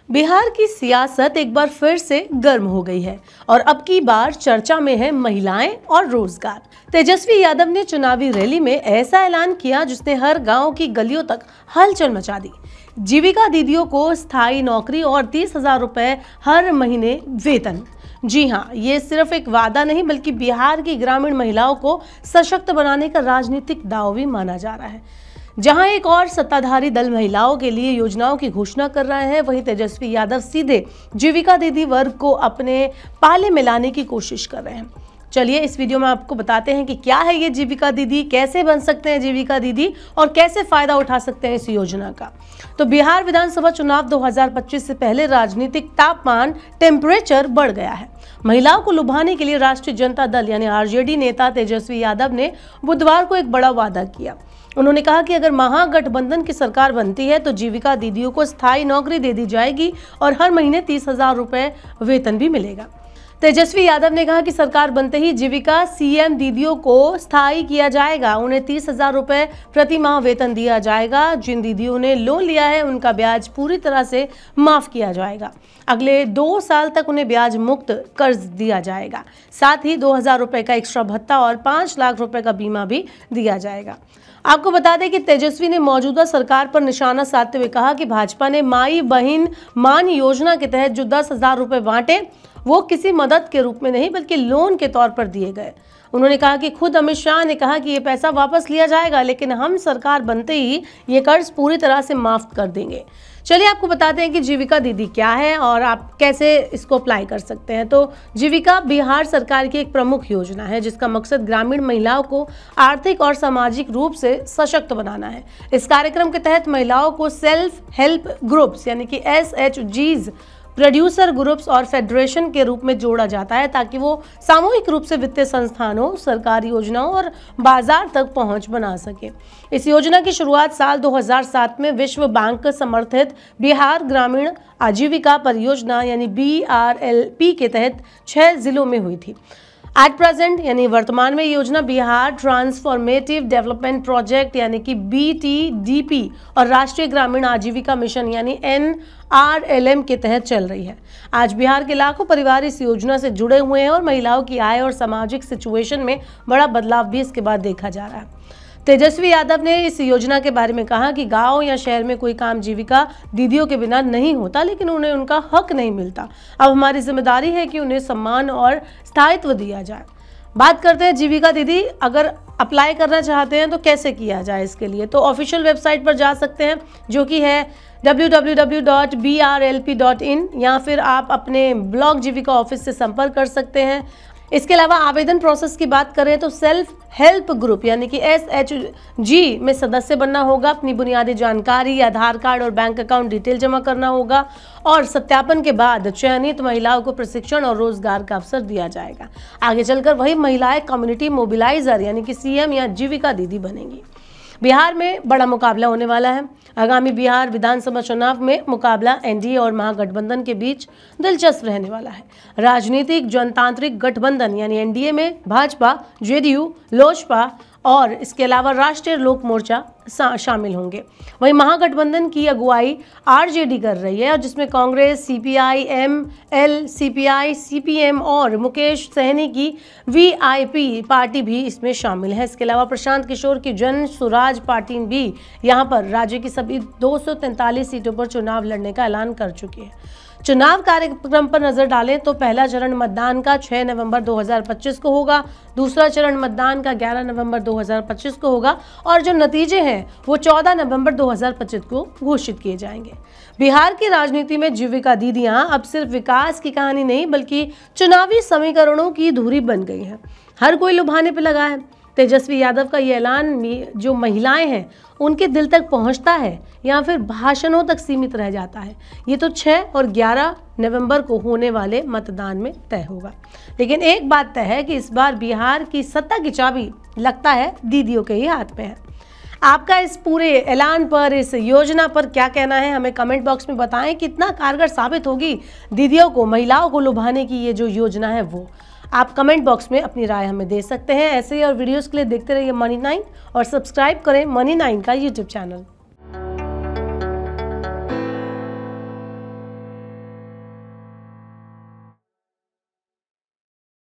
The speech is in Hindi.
बिहार की सियासत एक बार फिर से गर्म हो गई है और अब की बार चर्चा में है महिलाएं और रोजगार। तेजस्वी यादव ने चुनावी रैली में ऐसा ऐलान किया जिसने हर गांव की गलियों तक हलचल मचा दी। जीविका दीदियों को स्थायी नौकरी और 30,000 रुपए हर महीने वेतन। जी हाँ, ये सिर्फ एक वादा नहीं बल्कि बिहार की ग्रामीण महिलाओं को सशक्त बनाने का राजनीतिक दांव भी माना जा रहा है। जहां एक और सत्ताधारी दल महिलाओं के लिए योजनाओं की घोषणा कर रहा है, वहीं तेजस्वी यादव सीधे जीविका दीदी वर्ग को अपने पाले में लाने की कोशिश कर रहे हैं। चलिए इस वीडियो में आपको बताते हैं कि क्या है ये जीविका दीदी, कैसे बन सकते हैं जीविका दीदी और कैसे फायदा उठा सकते हैं इस योजना का। तो बिहार विधानसभा चुनाव 2025 से पहले राजनीतिक तापमान टेम्परेचर बढ़ गया है। महिलाओं को लुभाने के लिए राष्ट्रीय जनता दल यानी आरजेडी नेता तेजस्वी यादव ने बुधवार को एक बड़ा वादा किया। उन्होंने कहा कि अगर महागठबंधन की सरकार बनती है तो जीविका दीदियों को स्थायी नौकरी दे दी जाएगी और हर महीने 30,000 रुपए वेतन भी मिलेगा। तेजस्वी यादव ने कहा कि सरकार बनते ही जीविका सीएम दीदियों को स्थायी किया जाएगा। उन्हें 30,000 रुपए प्रति माह वेतन दिया जाएगा। जिन दीदियों ने लोन लिया है उनका ब्याज पूरी तरह से माफ किया जाएगा। अगले 2 साल तक उन्हें ब्याज मुक्त कर्ज दिया जाएगा। साथ ही 2,000 रुपए का एक्स्ट्रा भत्ता और 5 लाख रुपए का बीमा भी दिया जाएगा। आपको बता दें कि तेजस्वी ने मौजूदा सरकार पर निशाना साधते हुए कहा कि भाजपा ने माई बहन मान योजना के तहत जो 10,000 रुपए बांटे वो किसी मदद के रूप में नहीं बल्कि लोन के तौर पर दिए गए। उन्होंने कहा कि खुद अमित शाह ने कहा कि ये पैसा वापस लिया जाएगा, लेकिन हम सरकार बनते ही ये कर्ज पूरी तरह से माफ कर देंगे। चलिए आपको बताते हैं कि जीविका दीदी क्या है और आप कैसे इसको अप्लाई कर सकते हैं। तो जीविका बिहार सरकार की एक प्रमुख योजना है जिसका मकसद ग्रामीण महिलाओं को आर्थिक और सामाजिक रूप से सशक्त बनाना है। इस कार्यक्रम के तहत महिलाओं को सेल्फ हेल्प ग्रुप्स यानी कि SHGs, प्रोड्यूसर ग्रुप्स और फेडरेशन के रूप में जोड़ा जाता है ताकि वो सामूहिक रूप से वित्तीय संस्थानों, सरकारी योजनाओं और बाजार तक पहुंच बना सके। इस योजना की शुरुआत साल 2007 में विश्व बैंक समर्थित बिहार ग्रामीण आजीविका परियोजना यानी BRLP के तहत 6 जिलों में हुई थी। एट प्रेजेंट यानी वर्तमान में योजना बिहार ट्रांसफॉर्मेटिव डेवलपमेंट प्रोजेक्ट यानी कि BTDP और राष्ट्रीय ग्रामीण आजीविका मिशन यानी NRLM के तहत चल रही है। आज बिहार के लाखों परिवार इस योजना से जुड़े हुए हैं और महिलाओं की आय और सामाजिक सिचुएशन में बड़ा बदलाव भी इसके बाद देखा जा रहा है। तेजस्वी यादव ने इस योजना के बारे में कहा कि गांव या शहर में कोई काम जीविका दीदियों के बिना नहीं होता, लेकिन उन्हें उनका हक नहीं मिलता। अब हमारी जिम्मेदारी है कि उन्हें सम्मान और स्थायित्व दिया जाए। बात करते हैं जीविका दीदी अगर अप्लाई करना चाहते हैं तो कैसे किया जाए। इसके लिए तो ऑफिशियल वेबसाइट पर जा सकते हैं जो कि है www.brlp.in या फिर आप अपने ब्लॉक जीविका ऑफिस से संपर्क कर सकते हैं। इसके अलावा आवेदन प्रोसेस की बात करें तो सेल्फ हेल्प ग्रुप यानी कि SHG में सदस्य बनना होगा। अपनी बुनियादी जानकारी, आधार कार्ड और बैंक अकाउंट डिटेल जमा करना होगा और सत्यापन के बाद चयनित महिलाओं को प्रशिक्षण और रोजगार का अवसर दिया जाएगा। आगे चलकर वही महिलाएं कम्युनिटी मोबिलाइजर यानी कि CM या जीविका दीदी बनेंगी। बिहार में बड़ा मुकाबला होने वाला है। आगामी बिहार विधानसभा चुनाव में मुकाबला NDA और महागठबंधन के बीच दिलचस्प रहने वाला है। राजनीतिक जनतांत्रिक गठबंधन यानी NDA में भाजपा, JDU, लोजपा और इसके अलावा राष्ट्रीय लोक मोर्चा शामिल होंगे। वहीं महागठबंधन की अगुवाई RJD कर रही है और जिसमें Congress, CPI, ML, CPI, CPM और मुकेश सहनी की VIP पार्टी भी इसमें शामिल है। इसके अलावा प्रशांत किशोर की जन स्वराज पार्टी भी यहां पर राज्य की सभी 243 सीटों पर चुनाव लड़ने का ऐलान कर चुकी है। चुनाव कार्यक्रम पर नजर डालें तो पहला चरण मतदान का 6 नवंबर 2025 को होगा, दूसरा चरण मतदान का 11 नवंबर 2025 को होगा और जो नतीजे हैं वो 14 नवंबर 2025 को घोषित किए जाएंगे। बिहार की राजनीति में जीविका दीदियां अब सिर्फ विकास की कहानी नहीं बल्कि चुनावी समीकरणों की धुरी बन गई हैं। हर कोई लुभाने पर लगा है। तेजस्वी यादव का ये ऐलान जो महिलाएं हैं उनके दिल तक पहुंचता है या फिर भाषणों तक सीमित रह जाता है, ये तो 6 और 11 नवंबर को होने वाले मतदान में तय होगा। लेकिन एक बात तय है कि इस बार बिहार की सत्ता की चाबी लगता है दीदियों के ही हाथ में है। आपका इस पूरे ऐलान पर, इस योजना पर क्या कहना है, हमें कमेंट बॉक्स में बताएं। कितना कारगर साबित होगी दीदियों को, महिलाओं को लुभाने की ये जो योजना है वो। आप कमेंट बॉक्स में अपनी राय हमें दे सकते हैं। ऐसे ही और वीडियोस के लिए देखते रहिए मनी 9 और सब्सक्राइब करें मनी 9 का YouTube चैनल।